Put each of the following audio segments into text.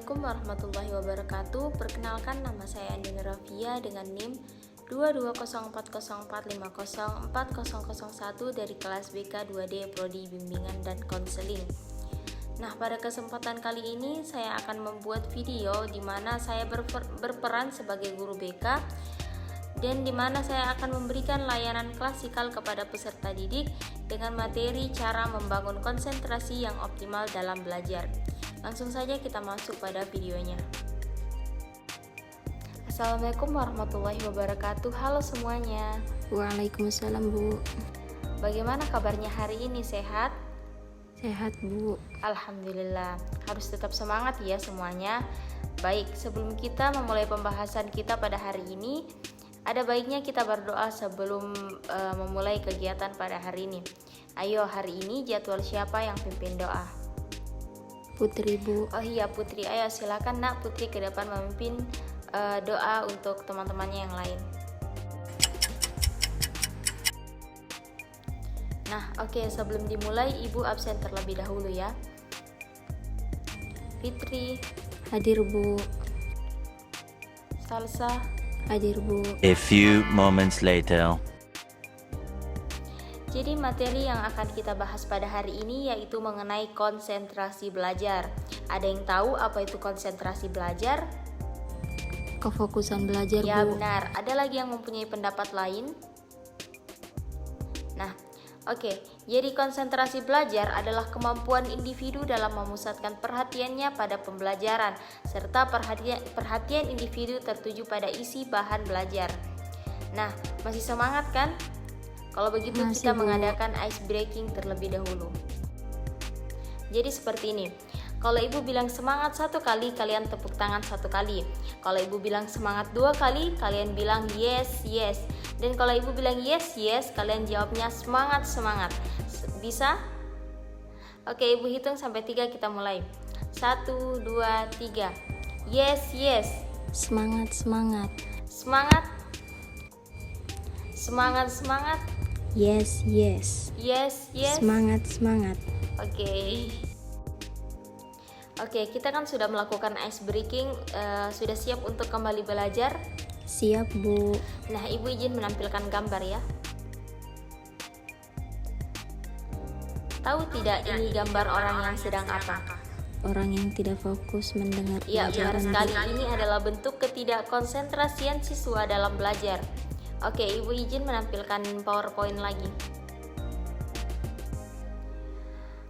Assalamualaikum warahmatullahi wabarakatuh. Perkenalkan, nama saya Andini Rafia dengan NIM 2204045040001 dari kelas BK 2D Prodi Bimbingan dan Konseling. Nah, pada kesempatan kali ini saya akan membuat video di mana saya berperan sebagai guru BK dan di mana saya akan memberikan layanan klasikal kepada peserta didik dengan materi cara membangun konsentrasi yang optimal dalam belajar. Langsung saja kita masuk pada videonya. Assalamualaikum warahmatullahi wabarakatuh. Halo semuanya. Waalaikumsalam, Bu. Bagaimana kabarnya hari ini? Sehat? Sehat, Bu. Alhamdulillah. Harus tetap semangat ya semuanya. Baik, sebelum kita memulai pembahasan kita pada hari ini, ada baiknya kita berdoa sebelum memulai kegiatan pada hari ini. Ayo, hari ini jadwal siapa yang pimpin doa? Putri, Bu. Oh iya, Putri. Ayo silakan Nak Putri ke depan memimpin doa untuk teman-temannya yang lain. Nah, oke, sebelum dimulai Ibu absen terlebih dahulu ya. Fitri. Hadir, Bu. Salsa. Hadir, Bu. A few moments later. Jadi materi yang akan kita bahas pada hari ini yaitu mengenai konsentrasi belajar. Ada yang tahu apa itu konsentrasi belajar? Kefokusan belajar, Ya, Bu. benar. Ada lagi yang mempunyai pendapat lain? Nah, oke. Jadi konsentrasi belajar adalah kemampuan individu dalam memusatkan perhatiannya pada pembelajaran serta perhatian individu tertuju pada isi bahan belajar. Nah, masih semangat kan? Kalau begitu Masih, kita Bu. mengadakan ice breaking terlebih dahulu. Jadi seperti ini. Kalau Ibu bilang semangat 1 kali, kalian tepuk tangan 1 kali. Kalau Ibu bilang semangat 2 kali, kalian bilang yes, yes. Dan kalau Ibu bilang yes, yes, kalian jawabnya semangat, semangat. Bisa? Oke, Ibu hitung sampai 3, kita mulai. 1, 2, 3. Yes, yes. Semangat, semangat. Semangat. Semangat, semangat. Yes, yes. Yes, yes. Semangat, semangat. Oke, kita kan sudah melakukan ice breaking, sudah siap untuk kembali belajar. Siap, Bu. Nah, Ibu izin menampilkan gambar ya. Tahu tidak ini gambar orang yang sedang apa? Orang yang tidak fokus mendengar Ya, benar pelajaran. sekali. Ini adalah bentuk ketidakkonsentrasian siswa dalam belajar. Oke, Ibu izin menampilkan PowerPoint lagi.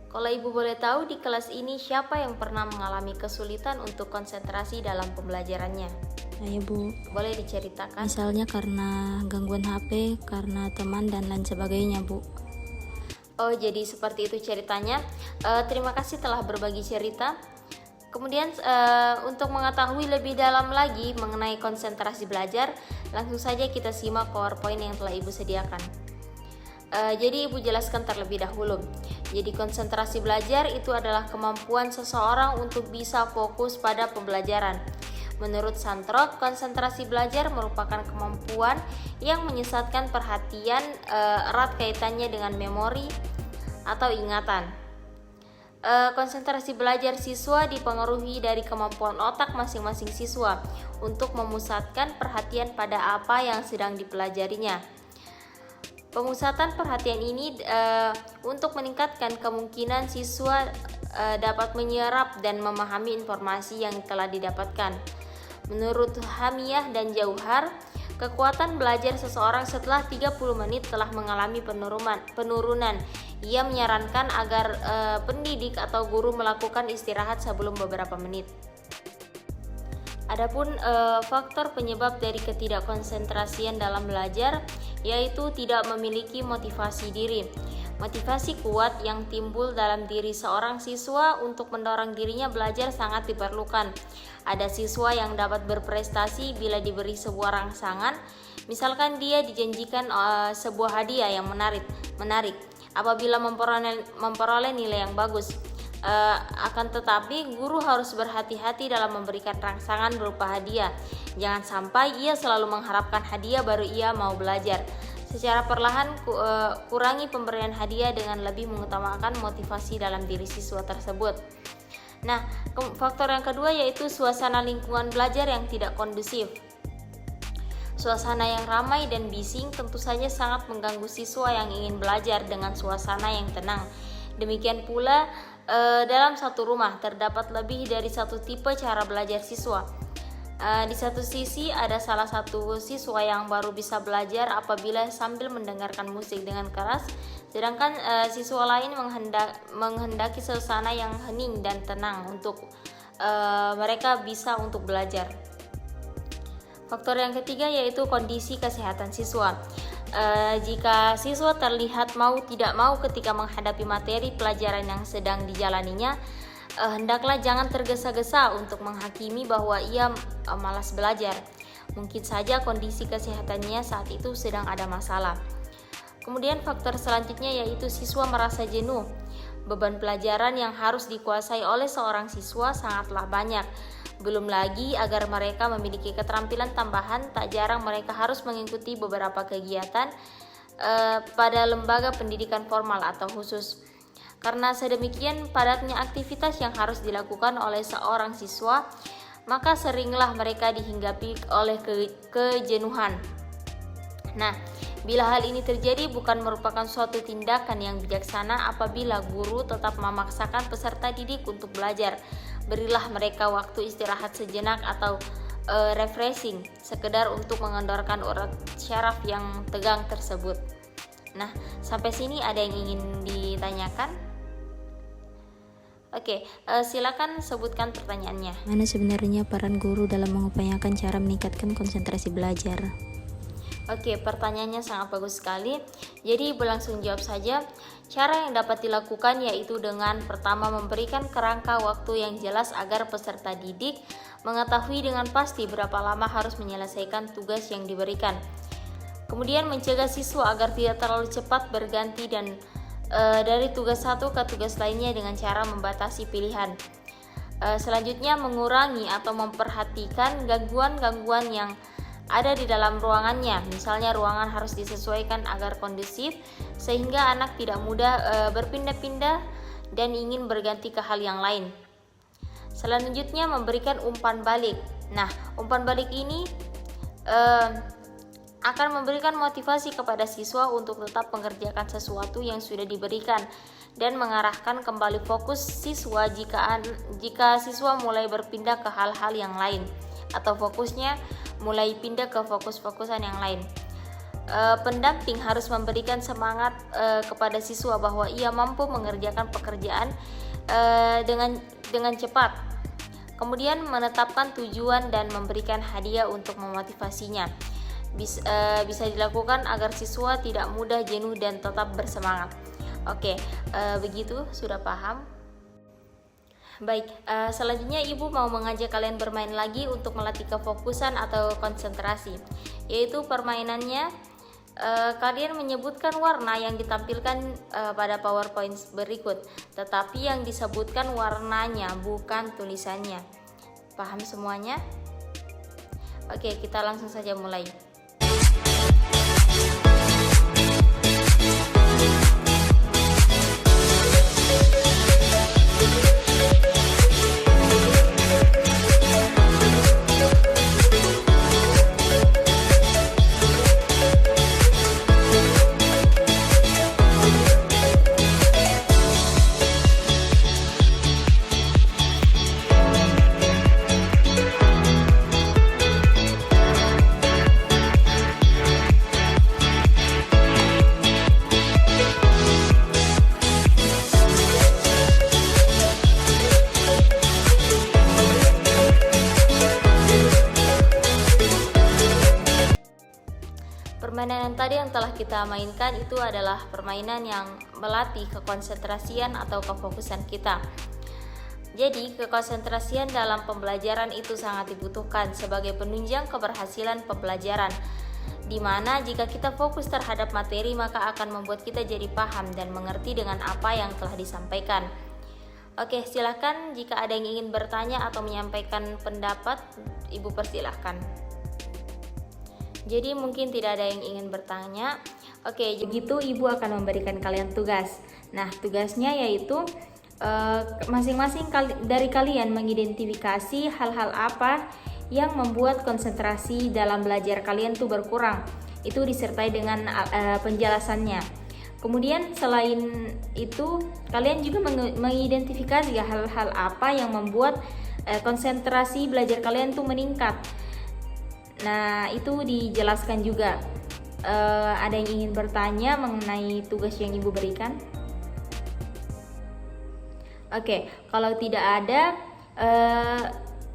Kalau Ibu boleh tahu di kelas ini siapa yang pernah mengalami kesulitan untuk konsentrasi dalam pembelajarannya? Ayo, Bu. Boleh diceritakan? Misalnya karena gangguan HP, karena teman dan lain sebagainya, Bu. Oh, jadi seperti itu ceritanya. Terima kasih telah berbagi cerita. Kemudian untuk mengetahui lebih dalam lagi mengenai konsentrasi belajar, langsung saja kita simak PowerPoint yang telah Ibu sediakan. Jadi Ibu jelaskan terlebih dahulu. Jadi konsentrasi belajar itu adalah kemampuan seseorang untuk bisa fokus pada pembelajaran. Menurut Santrok, konsentrasi belajar merupakan kemampuan yang menyesatkan perhatian erat kaitannya dengan memori atau ingatan. Konsentrasi belajar siswa dipengaruhi dari kemampuan otak masing-masing siswa untuk memusatkan perhatian pada apa yang sedang dipelajarinya. Pemusatan perhatian ini untuk meningkatkan kemungkinan siswa dapat menyerap dan memahami informasi yang telah didapatkan. Menurut Hamiyah dan Jauhar, kekuatan belajar seseorang setelah 30 menit telah mengalami penurunan. Ia menyarankan agar pendidik atau guru melakukan istirahat sebelum beberapa menit. Adapun faktor penyebab dari ketidakkonsentrasian dalam belajar yaitu tidak memiliki motivasi diri. Motivasi kuat yang timbul dalam diri seorang siswa untuk mendorong dirinya belajar sangat diperlukan. Ada siswa yang dapat berprestasi bila diberi sebuah rangsangan, misalkan dia dijanjikan sebuah hadiah yang menarik. Apabila memperoleh nilai yang bagus. Akan tetapi guru harus berhati-hati dalam memberikan rangsangan berupa hadiah. Jangan sampai ia selalu mengharapkan hadiah baru ia mau belajar. Secara perlahan kurangi pemberian hadiah dengan lebih mengutamakan motivasi dalam diri siswa tersebut. Nah, faktor yang kedua yaitu suasana lingkungan belajar yang tidak kondusif. Suasana yang ramai dan bising tentu saja sangat mengganggu siswa yang ingin belajar dengan suasana yang tenang. Demikian pula dalam satu rumah terdapat lebih dari satu tipe cara belajar siswa. Di satu sisi ada salah satu siswa yang baru bisa belajar apabila sambil mendengarkan musik dengan keras, sedangkan siswa lain menghendaki suasana yang hening dan tenang untuk mereka bisa untuk belajar. Faktor yang ketiga yaitu kondisi kesehatan siswa. Jika siswa terlihat mau tidak mau ketika menghadapi materi pelajaran yang sedang dijalaninya, hendaklah jangan tergesa-gesa untuk menghakimi bahwa ia malas belajar. Mungkin saja kondisi kesehatannya saat itu sedang ada masalah. Kemudian faktor selanjutnya yaitu siswa merasa jenuh. Beban pelajaran yang harus dikuasai oleh seorang siswa sangatlah banyak. Belum lagi agar mereka memiliki keterampilan tambahan, tak jarang mereka harus mengikuti beberapa kegiatan pada lembaga pendidikan formal atau khusus. Karena sedemikian padatnya aktivitas yang harus dilakukan oleh seorang siswa, maka seringlah mereka dihinggapi oleh kejenuhan. Nah, bila hal ini terjadi bukan merupakan suatu tindakan yang bijaksana apabila guru tetap memaksakan peserta didik untuk belajar. Berilah mereka waktu istirahat sejenak atau refreshing, sekedar untuk mengendorkan urat syaraf yang tegang tersebut. Nah, sampai sini ada yang ingin ditanyakan? Oke, silakan sebutkan pertanyaannya. Mana sebenarnya peran guru dalam mengupayakan cara meningkatkan konsentrasi belajar? Oke, pertanyaannya sangat bagus sekali. Jadi Ibu langsung jawab saja. Cara yang dapat dilakukan yaitu dengan pertama memberikan kerangka waktu yang jelas agar peserta didik mengetahui dengan pasti berapa lama harus menyelesaikan tugas yang diberikan. Kemudian mencegah siswa agar tidak terlalu cepat berganti dan dari tugas satu ke tugas lainnya dengan cara membatasi pilihan. Selanjutnya mengurangi atau memperhatikan gangguan-gangguan yang ada di dalam ruangannya. Misalnya ruangan harus disesuaikan agar kondusif sehingga anak tidak mudah berpindah-pindah dan ingin berganti ke hal yang lain. Selanjutnya memberikan umpan balik. Nah, umpan balik ini akan memberikan motivasi kepada siswa untuk tetap mengerjakan sesuatu yang sudah diberikan dan mengarahkan kembali fokus siswa jika siswa mulai berpindah ke hal-hal yang lain atau fokusnya mulai pindah ke fokus-fokusan yang lain. Pendamping harus memberikan semangat kepada siswa bahwa ia mampu mengerjakan pekerjaan dengan cepat. Kemudian menetapkan tujuan dan memberikan hadiah untuk memotivasinya. Bisa dilakukan agar siswa tidak mudah jenuh dan tetap bersemangat. Oke, begitu sudah paham? Baik, selanjutnya Ibu mau mengajak kalian bermain lagi untuk melatih kefokusan atau konsentrasi. Yaitu permainannya kalian menyebutkan warna yang ditampilkan pada PowerPoint berikut, tetapi yang disebutkan warnanya bukan tulisannya. Paham semuanya? Oke, kita langsung saja mulai. Permainan yang tadi yang telah kita mainkan itu adalah permainan yang melatih kekonsentrasian atau kefokusan kita. Jadi, kekonsentrasian dalam pembelajaran itu sangat dibutuhkan sebagai penunjang keberhasilan pembelajaran, di mana jika kita fokus terhadap materi maka akan membuat kita jadi paham dan mengerti dengan apa yang telah disampaikan. Oke, silakan jika ada yang ingin bertanya atau menyampaikan pendapat, Ibu persilahkan. Jadi mungkin tidak ada yang ingin bertanya. Oke, begitu Ibu akan memberikan kalian tugas. Nah, tugasnya yaitu masing-masing dari kalian mengidentifikasi hal-hal apa yang membuat konsentrasi dalam belajar kalian tuh berkurang. Itu disertai dengan penjelasannya. Kemudian selain itu, kalian juga mengidentifikasi hal-hal apa yang membuat konsentrasi belajar kalian tuh meningkat. Nah, itu dijelaskan juga. Ada yang ingin bertanya mengenai tugas yang Ibu berikan? Oke, kalau tidak ada,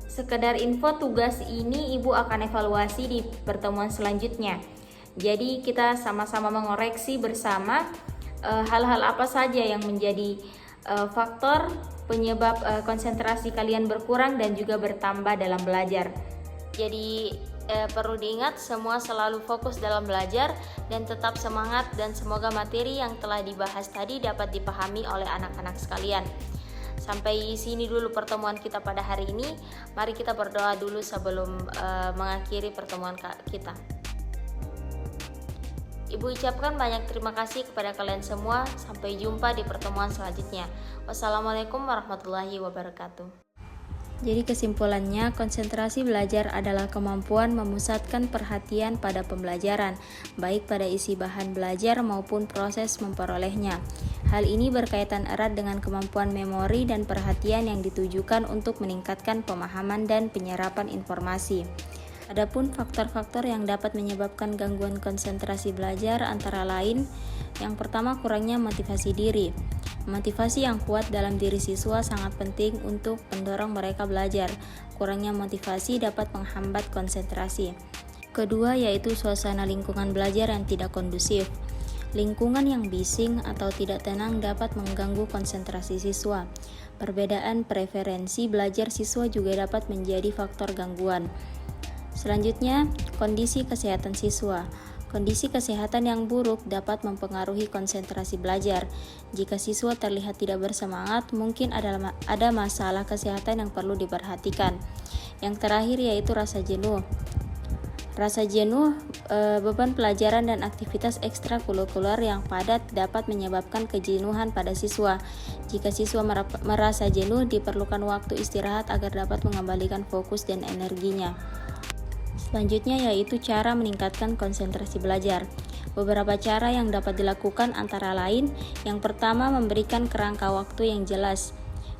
sekedar info tugas ini Ibu akan evaluasi di pertemuan selanjutnya. Jadi kita sama-sama mengoreksi bersama hal-hal apa saja yang menjadi faktor penyebab konsentrasi kalian berkurang dan juga bertambah dalam belajar. Jadi perlu diingat, semua selalu fokus dalam belajar dan tetap semangat, dan semoga materi yang telah dibahas tadi dapat dipahami oleh anak-anak sekalian. Sampai sini dulu pertemuan kita pada hari ini. Mari kita berdoa dulu sebelum mengakhiri pertemuan kita. Ibu ucapkan banyak terima kasih kepada kalian semua. Sampai jumpa di pertemuan selanjutnya. Wassalamualaikum warahmatullahi wabarakatuh. Jadi kesimpulannya, konsentrasi belajar adalah kemampuan memusatkan perhatian pada pembelajaran, baik pada isi bahan belajar maupun proses memperolehnya. Hal ini berkaitan erat dengan kemampuan memori dan perhatian yang ditujukan untuk meningkatkan pemahaman dan penyerapan informasi. Adapun faktor-faktor yang dapat menyebabkan gangguan konsentrasi belajar antara lain, yang pertama, kurangnya motivasi diri. Motivasi yang kuat dalam diri siswa sangat penting untuk mendorong mereka belajar. Kurangnya motivasi dapat menghambat konsentrasi. Kedua, yaitu suasana lingkungan belajar yang tidak kondusif. Lingkungan yang bising atau tidak tenang dapat mengganggu konsentrasi siswa. Perbedaan preferensi belajar siswa juga dapat menjadi faktor gangguan. Selanjutnya, kondisi kesehatan siswa. Kondisi kesehatan yang buruk dapat mempengaruhi konsentrasi belajar. Jika siswa terlihat tidak bersemangat, mungkin ada masalah kesehatan yang perlu diperhatikan. Yang terakhir yaitu rasa jenuh. Rasa jenuh, beban pelajaran dan aktivitas ekstrakurikuler yang padat dapat menyebabkan kejenuhan pada siswa. Jika siswa merasa jenuh, diperlukan waktu istirahat agar dapat mengembalikan fokus dan energinya. Selanjutnya yaitu cara meningkatkan konsentrasi belajar. Beberapa cara yang dapat dilakukan antara lain, yang pertama, memberikan kerangka waktu yang jelas.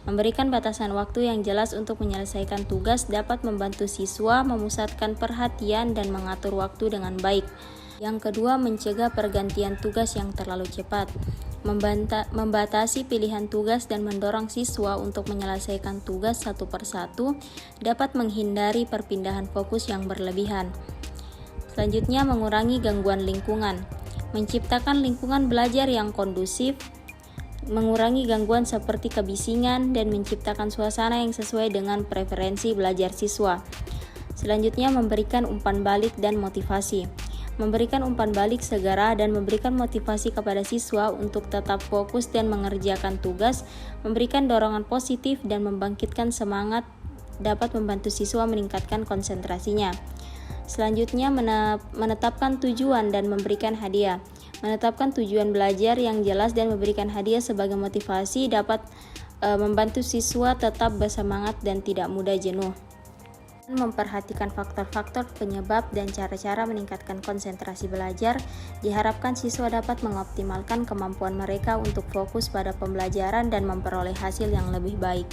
Memberikan batasan waktu yang jelas untuk menyelesaikan tugas dapat membantu siswa memusatkan perhatian dan mengatur waktu dengan baik. Yang kedua, mencegah pergantian tugas yang terlalu cepat. Membatasi pilihan tugas dan mendorong siswa untuk menyelesaikan tugas satu persatu dapat menghindari perpindahan fokus yang berlebihan. Selanjutnya, mengurangi gangguan lingkungan. Menciptakan lingkungan belajar yang kondusif, mengurangi gangguan seperti kebisingan, dan menciptakan suasana yang sesuai dengan preferensi belajar siswa. Selanjutnya, memberikan umpan balik dan motivasi. Memberikan umpan balik segera dan memberikan motivasi kepada siswa untuk tetap fokus dan mengerjakan tugas, memberikan dorongan positif dan membangkitkan semangat dapat membantu siswa meningkatkan konsentrasinya. Selanjutnya, menetapkan tujuan dan memberikan hadiah. Menetapkan tujuan belajar yang jelas dan memberikan hadiah sebagai motivasi dapat membantu siswa tetap bersemangat dan tidak mudah jenuh. Memperhatikan faktor-faktor penyebab dan cara-cara meningkatkan konsentrasi belajar, diharapkan siswa dapat mengoptimalkan kemampuan mereka untuk fokus pada pembelajaran dan memperoleh hasil yang lebih baik.